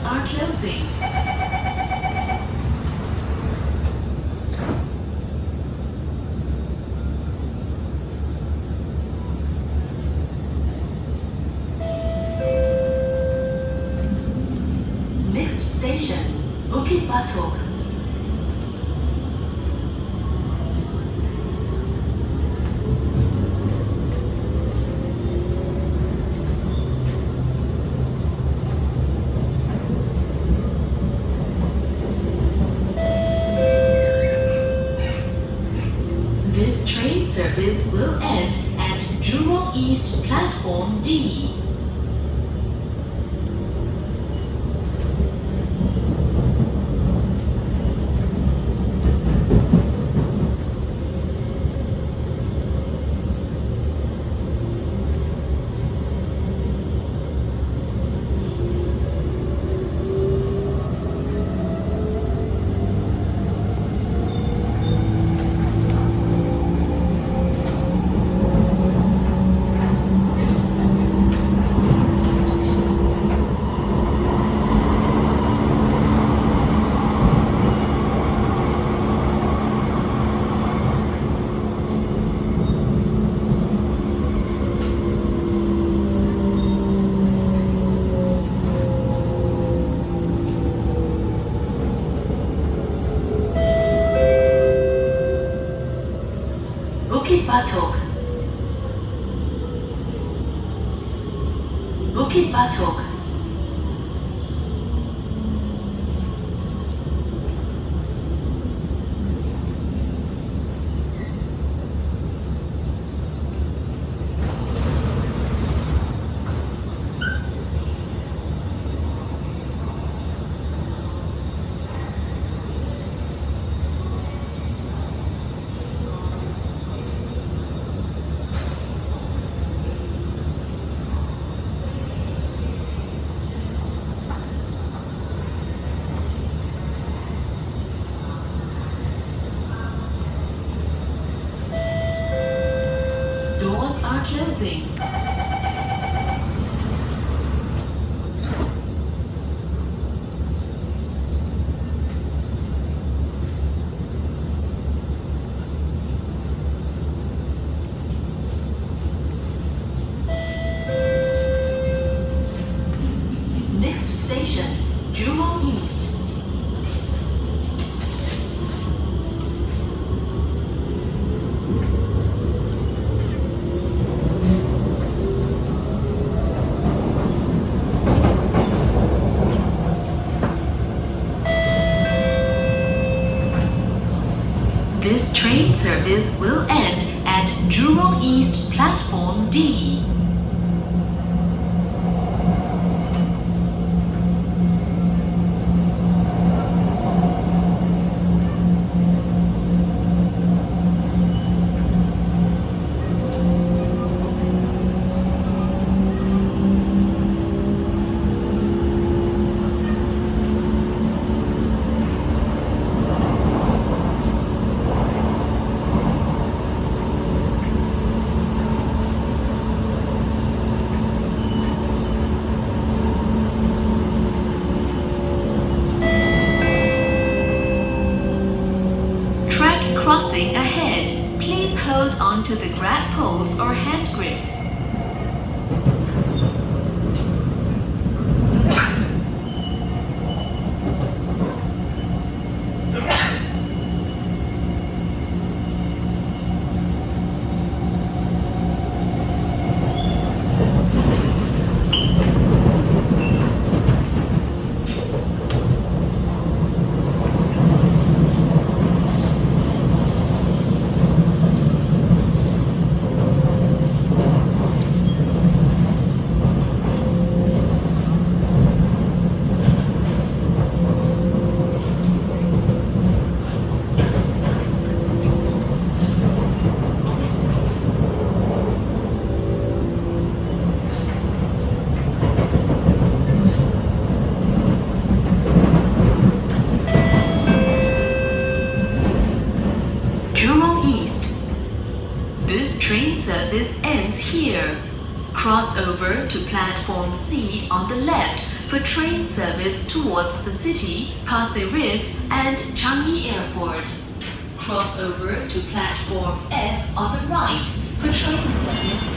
are closing. Next station, Bukit Gombak. This train service will end at Jurong East Platform D. Bukit Gombak. Bukit Gombak. Doors are closing. Next station, Jurong East. This train service will end at Jurong East Platform D. Crossing ahead, please hold on to the grab poles or hand grips. train service ends here. Cross over to platform C on the left for train service towards the city, Pasir Ris and Changi Airport. Cross over to platform F on the right for train service